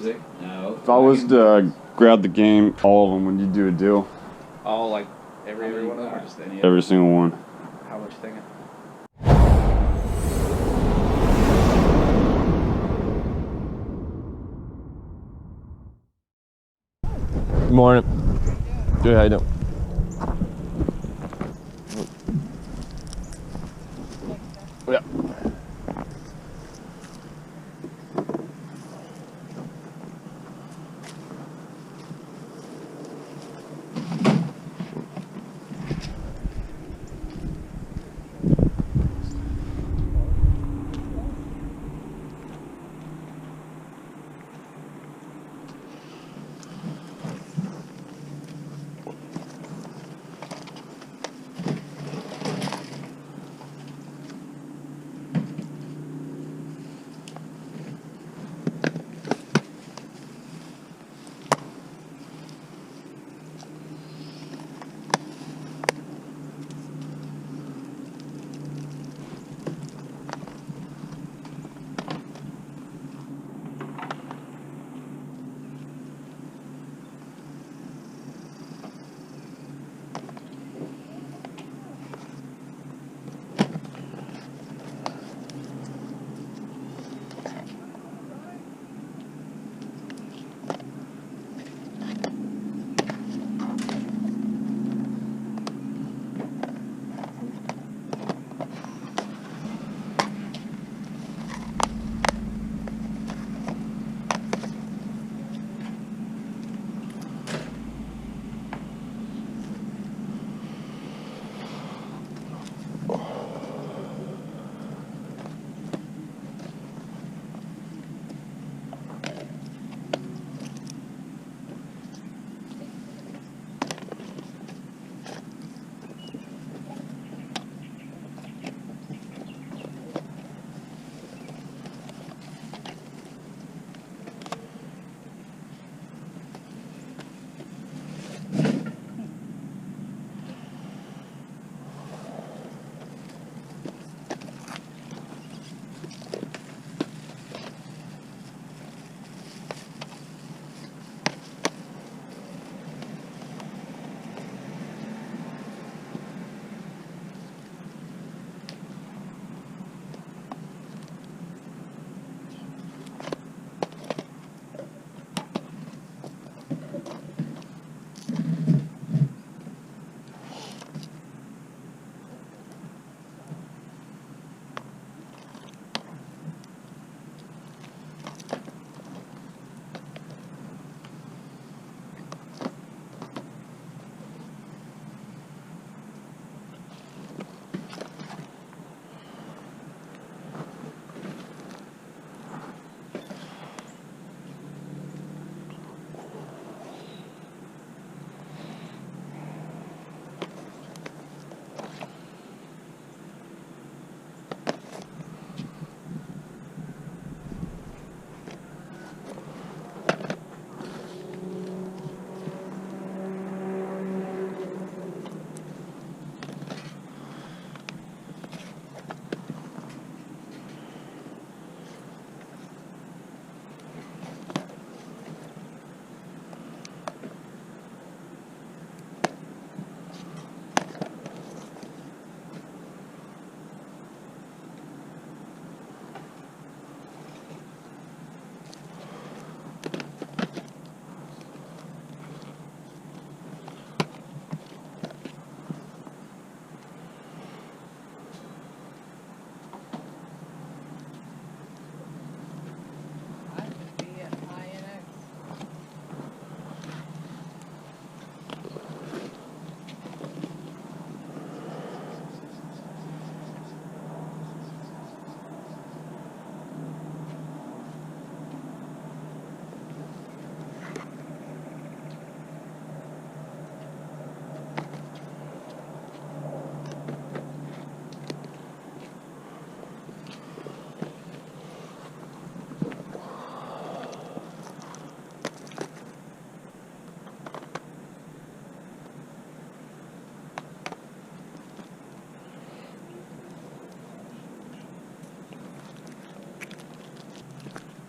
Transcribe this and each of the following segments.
music? No. If I was to grab the game, all of them, would you do a deal? All, like, every one of them, or just any of them? Every single one. How much you thinking? Good morning. Good, how you doing? Yeah.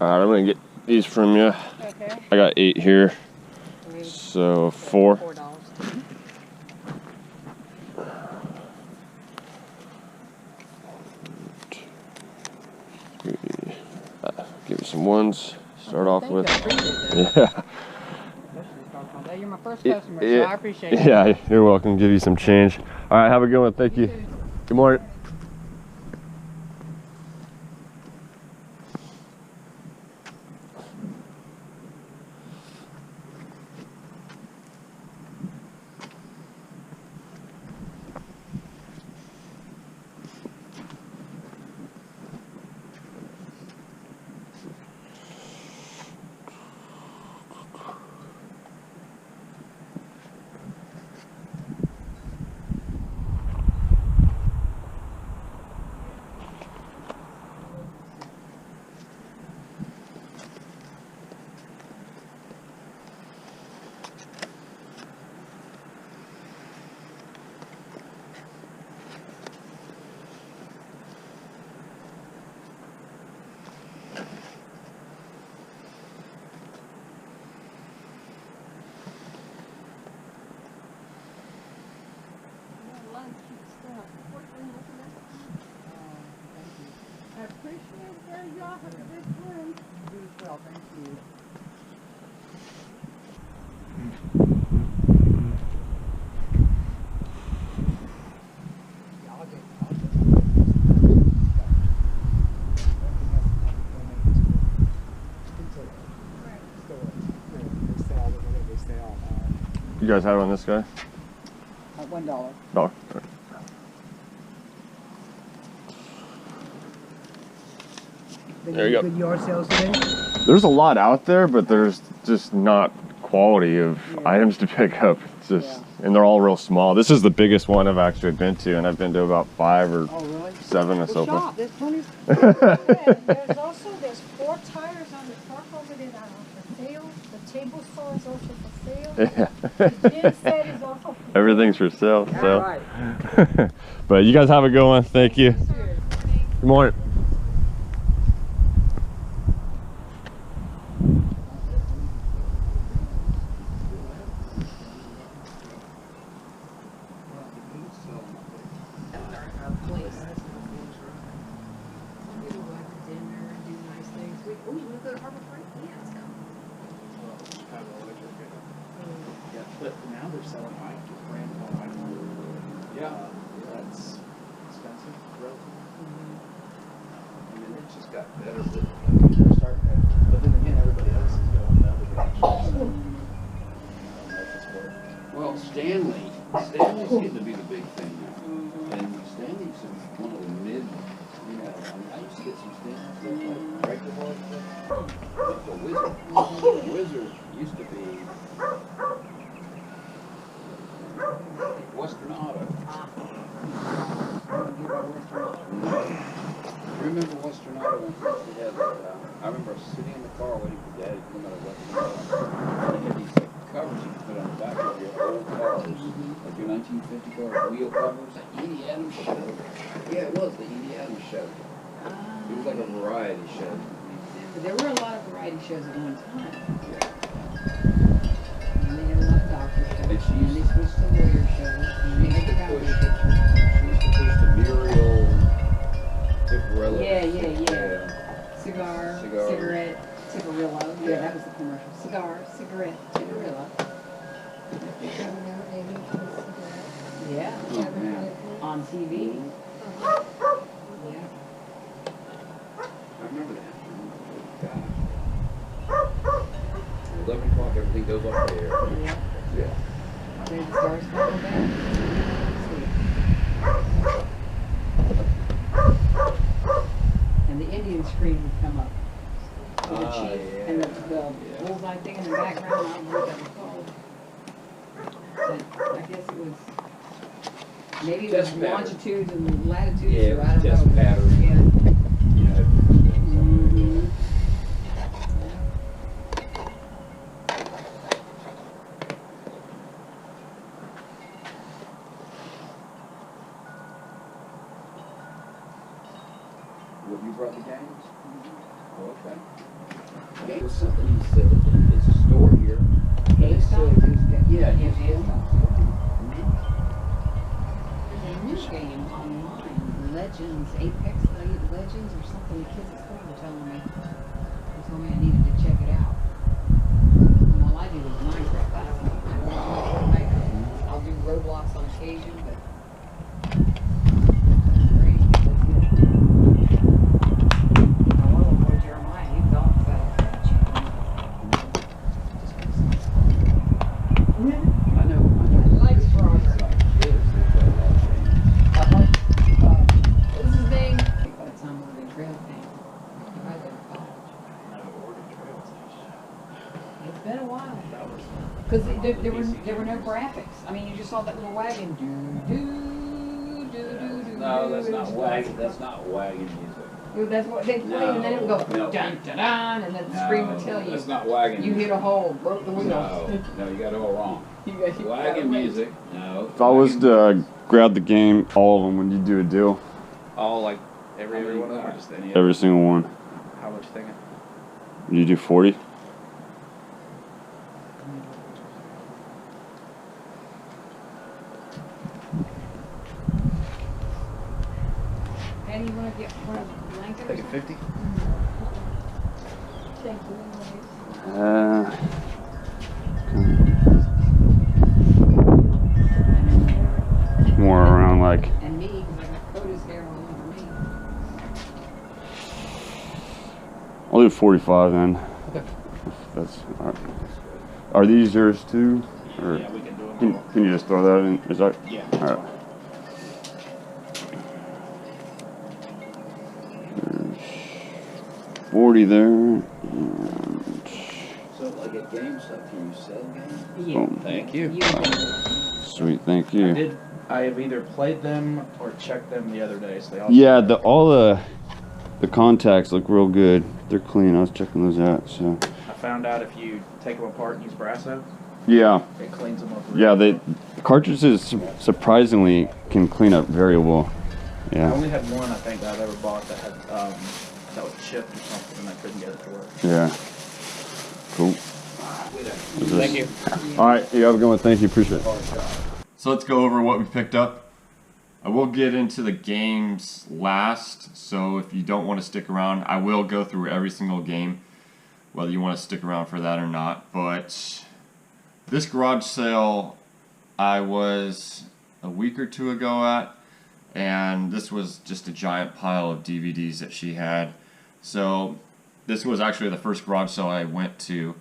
Alright, I'm gonna get these from you. Okay. Okay. I got 8 here. Wait. So 4. $4. Give you some ones. Start off Thank with. you. I appreciate that. Yeah. You're my first customer, so I appreciate it. Yeah, you're welcome. Give you some change. All right, have a good one. Thank you. Good morning. I appreciate it very much. Have a good one. You as well, thank you. You guys have on this guy? $1. No. There you go. Good yard sales today? There's a lot out there, but there's just not quality of items to pick up. It's just, and they're all real small. This is the biggest one I've actually been to, and I've been to about 5 or 7 or so far. Shop, there's plenty. There's also, there's 4 tires on the truck over there that are for sale. The table saw is also for sale. Yeah. The gym set is also for sale. Everything's for sale. So. Right. But you guys have a good one. Thank you. Good morning. But now they're selling brand new iPhone. Yeah, that's expensive, relatively. I mean, it just got better. They're starting to, but then again, everybody else is going the other direction. So, I don't know if it's worth. Well, Stanley's getting to be the big thing now. And Stanley's one of the mid, you know, I mean, I used to get some Stanley stuff like regular ball stuff. But the Wizard used to be Western Auto. Remember Western Auto? They had, I remember sitting in the car waiting for Daddy to come out of Western Auto. They had these covers you could put on the back of your old cars, like your 1950 car wheel covers. The Edie Adams show. Yeah, it was the Edie Adams show. It was like a variety show. There were a lot of variety shows at one time. And they had a lot of doctor shows. And she And they switched to lawyer shows. And they had the cowboy pictures. She used to push the Muriel Picarella. Yeah. Cigar, Cigar. cigarette, cigarillo. Yeah, Yeah. that was the commercial. Cigar, cigarette, cigarillo. Yeah. Oh, man. On TV. Yeah. I remember that. God. 11 o'clock, everything goes off the air. Yeah. Yeah. There's the stars fall down. And the Indian screen would come up. With the chief and the bullseye thing in the background. I don't know what that was called. But I guess it was maybe the Test pattern. longitudes and latitudes. Yeah, it or was I don't test know. pattern. Yeah. You know, Mhm. What, you brought the games? Oh, okay. It was something he said that Legends, Apex Legends or something. The kids at school were telling me. They told me I needed to check it out. And all I do is Minecraft. I'll do Roblox on occasion, but for anything, that's good. My little boy Jeremiah, he's all about I know. He likes Frogger. What was his name? By the time we were in trail camp, right there in college. It's been a while. Because there were no graphics. I mean, you just saw that little wagon. No, that's not wagon. That's not wagon music. That's what they played, and then it would go No. dun dun dun, and then the screen would tell you That's not wagon. you hit a hole, broke the wheel. No, you got it all wrong. You got Wagon music. No. If I was to grab the game, all of them, would you do a deal? All like every one of them, or just any of them? Every single one. How much thinking? Would you do 40? Patty, you want to get one of the blankets? Take it 50? Thank you, anyways. More around like, And me, because I got Coda's hair all over me. I'll do 45 then. Okay. That's all right. Are these yours too? Or Yeah, we can do them. can you just throw that in? Is that? Yeah. All right. 40 there. And So like at GameStop, can you sell games? Yeah. boom. Thank you. Sweet, thank you. I have either played them or checked them the other day, so they all. Yeah, all the contacts look real good. They're clean. I was checking those out. So. I found out if you take them apart and use Brasso, Yeah. it cleans them up. Yeah, the cartridges surprisingly can clean up very well. I Yeah. only had one I think that I've ever bought that had that was chipped or something, and I couldn't get it to work. Yeah. Cool. Thank you. All right, you have a good one. Thank you. Appreciate it. So let's go over what we picked up. I will get into the games last, so if you don't want to stick around, I will go through every single game, whether you want to stick around for that or not. But this garage sale I was a week or two ago at, and this was just a giant pile of DVDs that she had. So this was actually the first garage sale I went to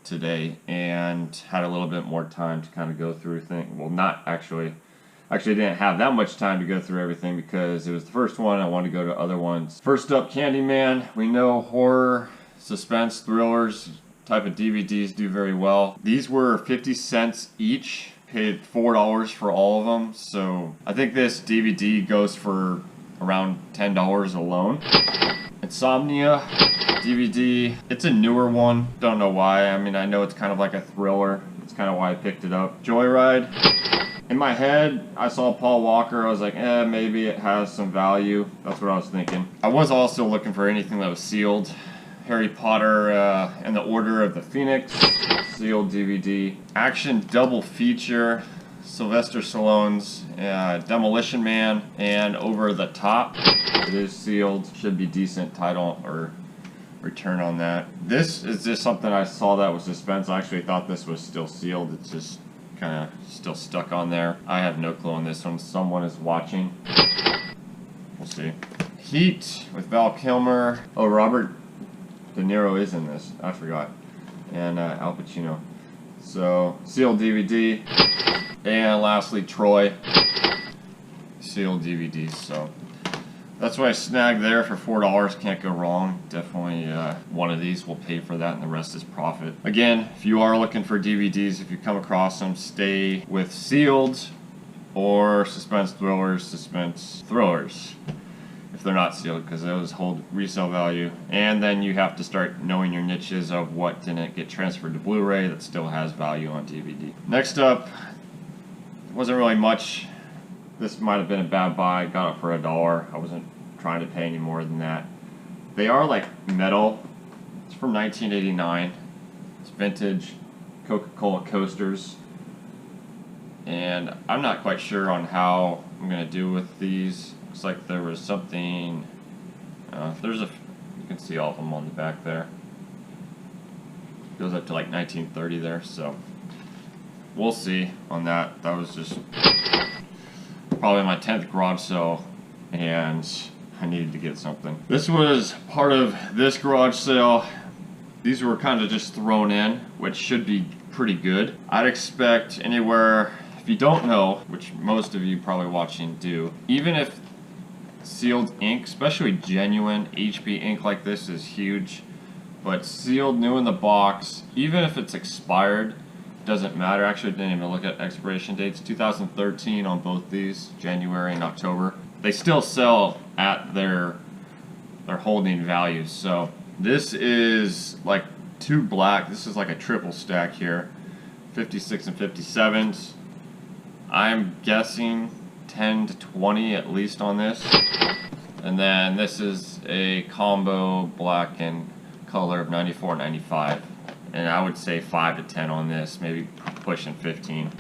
today, and had a little bit more time to kind of go through things. Well, not actually. Actually, didn't have that much time to go through everything because it was the first one. I wanted to go to other ones. First up, Candyman. We know horror, suspense, thrillers type of DVDs do very well. These were 50 cents each. Paid $4 for all of them. So I think this DVD goes for around $10 alone. Insomnia DVD. It's a newer one. Don't know why. I mean, I know it's kind of like a thriller. It's kind of why I picked it up. Joyride. In my head, I saw Paul Walker. I was like, maybe it has some value. That's what I was thinking. I was also looking for anything that was sealed. Harry Potter and the Order of the Phoenix. Sealed DVD. Action double feature. Sylvester Stallone's Demolition Man and Over the Top. It is sealed. Should be decent title or return on that. This is just something I saw that was suspense. I actually thought this was still sealed. It's just kind of still stuck on there. I have no clue on this one. Someone is watching. We'll see. Heat with Val Kilmer. Oh, Robert De Niro is in this. I forgot. And Al Pacino. So, sealed DVD. And lastly, Troy. Sealed DVDs. So, that's what I snagged there for $4. Can't go wrong. Definitely one of these will pay for that and the rest is profit. Again, if you are looking for DVDs, if you come across them, stay with sealed or suspense thrillers, if they're not sealed, because those hold resale value. And then you have to start knowing your niches of what didn't get transferred to Blu-ray that still has value on DVD. Next up, wasn't really much. This might have been a bad buy. Got it for $1. I wasn't trying to pay any more than that. They are like metal. It's from 1989. It's vintage Coca-Cola coasters. And I'm not quite sure on how I'm going to do with these. Looks like there was something, there's a, you can see all of them on the back there. Goes up to like 1930 there, so we'll see on that. That was just probably my 10th garage sale, and I needed to get something. This was part of this garage sale. These were kind of just thrown in, which should be pretty good. I'd expect anywhere, if you don't know, which most of you probably watching do, even if sealed ink, especially genuine HP ink like this, is huge, but sealed new in the box, even if it's expired, doesn't matter. Actually, I didn't even look at expiration dates. 2013 on both these, January and October. They still sell at their holding values. So this is like two black. This is like a triple stack here, 56 and 57s. I'm guessing 10 to 20 at least on this. And then this is a combo black and color of 94 and 95. And I would say 5 to 10 on this, maybe pushing 15.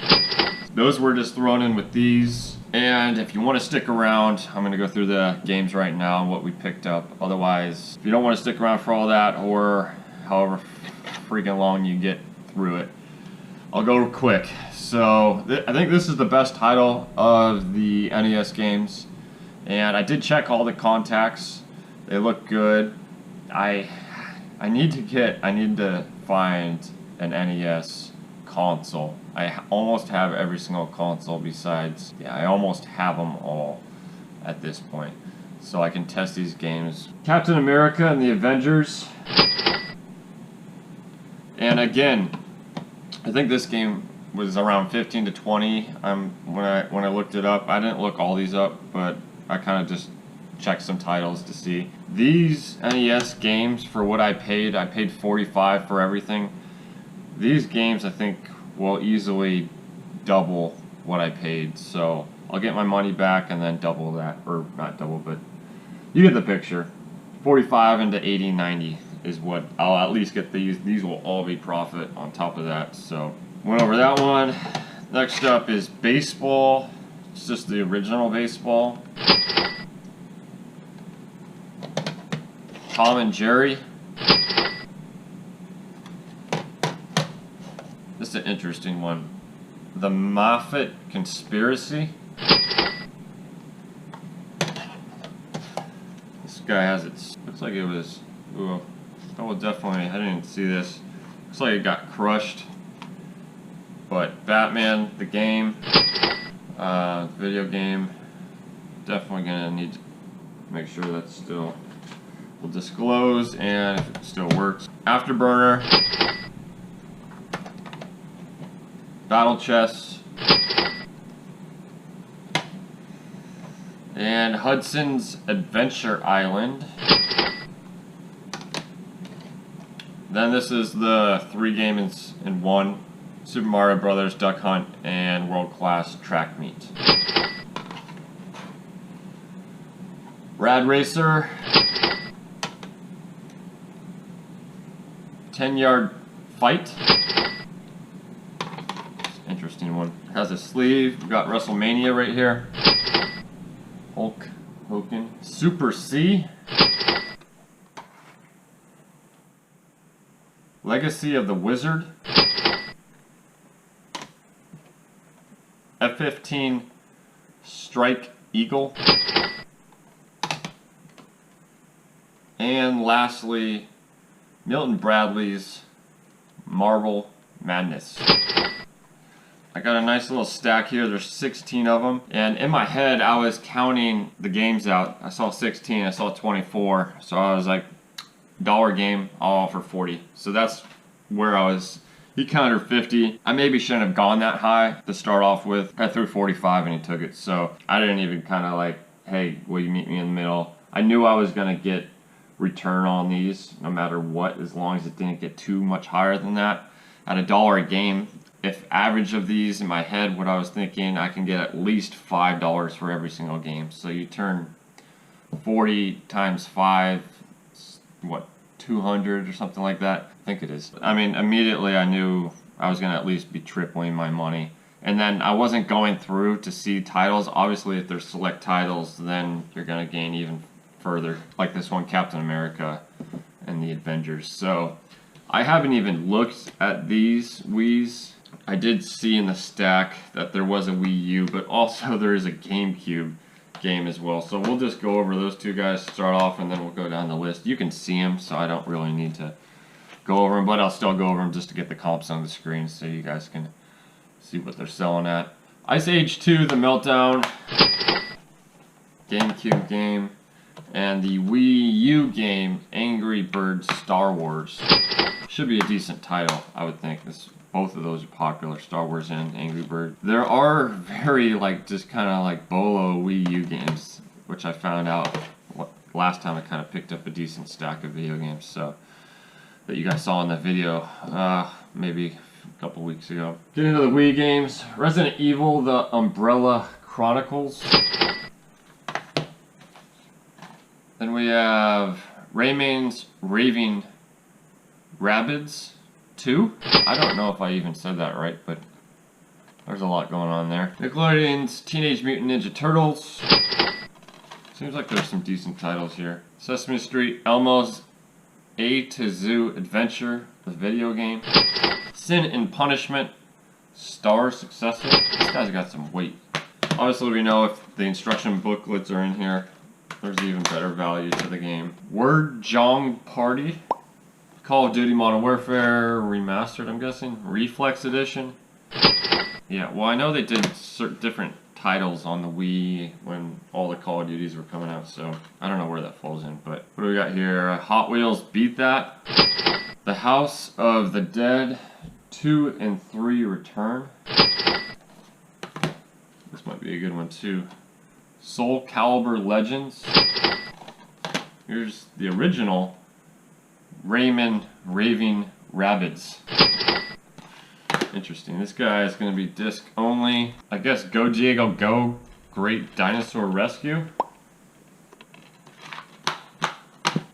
Those were just thrown in with these. And if you want to stick around, I'm going to go through the games right now and what we picked up. Otherwise, if you don't want to stick around for all that, or however freaking long you get through it, I'll go quick. So I think this is the best title of the NES games. And I did check all the contacts. They look good. I need to find an NES console. I almost have every single console besides, yeah, I almost have them all at this point. So I can test these games. Captain America and the Avengers. And again, I think this game was around 15 to 20. When I looked it up, I didn't look all these up, but I kind of just check some titles to see. These NES games, for what I paid $45 for everything. These games I think will easily double what I paid, so I'll get my money back and then double that, or not double, but you get the picture. 45 into 80, 90 is what I'll at least get. These will all be profit on top of that, so went over that one. Next up is baseball. It's just the original baseball. Tom and Jerry. This is an interesting one. The Moffat Conspiracy. This guy has it. Looks like it was. Ooh, that was definitely. I didn't see this. Looks like it got crushed. But Batman, the game, video game. Definitely gonna need to make sure that's still. We'll disclose, and if it still works. Afterburner. Battle Chess. And Hudson's Adventure Island. Then this is the 3 games in one. Super Mario Brothers, Duck Hunt, and World Class Track Meet. Rad Racer. 10-yard fight. Interesting one. Has a sleeve. We've got WrestleMania right here. Hulk Hogan. Super C. Legacy of the Wizard. F-15 Strike Eagle. And lastly, Milton Bradley's Marble Madness. I got a nice little stack here. There's 16 of them. And in my head, I was counting the games out. I saw 16, I saw 24. So I was like, dollar game, I'll offer 40. So that's where I was. He countered 50. I maybe shouldn't have gone that high to start off with. I threw 45 and he took it. So I didn't even kind of like, hey, will you meet me in the middle? I knew I was going to get return on these no matter what, as long as it didn't get too much higher than that. At $1 a game, if average of these in my head, what I was thinking, I can get at least $5 for every single game. So you turn 40 times 5, what, 200 or something like that? I think it is. I mean, immediately I knew I was going to at least be tripling my money And then I wasn't going through to see titles. Obviously, if there's select titles, then you're going to gain even further. Like this one, Captain America and the Avengers. So I haven't even looked at these Wiis. I did see in the stack that there was a Wii U, but also there is a GameCube game as well. So we'll just go over those two guys to start off, and then we'll go down the list. You can see them, so I don't really need to go over them, but I'll still go over them just to get the comps on the screen so you guys can see what they're selling at. Ice Age 2, The Meltdown, GameCube game, and the Wii U game, Angry Birds Star Wars. Should be a decent title, I would think. Both of those are popular, Star Wars and Angry Bird. There are very, like, just kind of like bolo Wii U games, which I found out last time I kind of picked up a decent stack of video games, so that you guys saw in the video, maybe a couple weeks ago. Get into the Wii games. Resident Evil, The Umbrella Chronicles. Then we have Rayman's Raving Rabbids 2. I don't know if I even said that right, but there's a lot going on there. Nickelodeon's Teenage Mutant Ninja Turtles. Seems like there's some decent titles here. Sesame Street, Elmo's A to Zoo Adventure, the video game. Sin and Punishment, Star Successor. This guy's got some weight. Obviously, we know if the instruction booklets are in here, there's even better value to the game. Word Jong Party, Call of Duty Modern Warfare Remastered, I'm guessing. Reflex Edition. Yeah, well, I know they did certain different titles on the Wii when all the Call of Duties were coming out, so I don't know where that falls in, but what do we got here? Hot Wheels Beat That. The House of the Dead 2 and 3 Return. This might be a good one too. Soul Calibur Legends. Here's the original Rayman Raving Rabbids. Interesting. This guy is going to be disc only. I guess Go Diego Go, Great Dinosaur Rescue.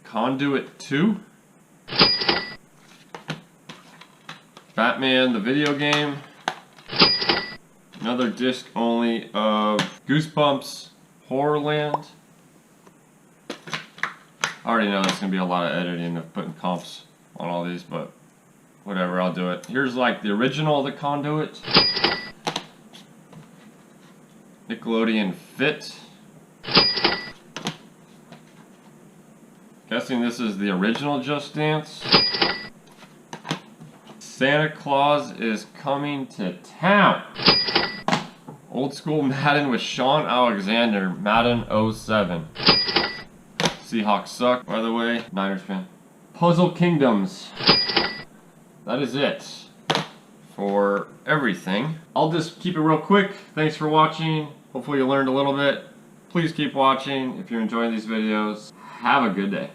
Conduit 2. Batman the video game. Another disc only of Goosebumps Horrorland. I already know there's going to be a lot of editing of putting comps on all these, but whatever, I'll do it. Here's like the original of the Conduit. Nickelodeon Fit. Guessing this is the original Just Dance. Santa Claus is Coming to Town. Old School Madden with Sean Alexander, Madden 07. Seahawks suck, by the way. Niners fan. Puzzle Kingdoms. That is it for everything. I'll just keep it real quick. Thanks for watching. Hopefully you learned a little bit. Please keep watching if you're enjoying these videos. Have a good day.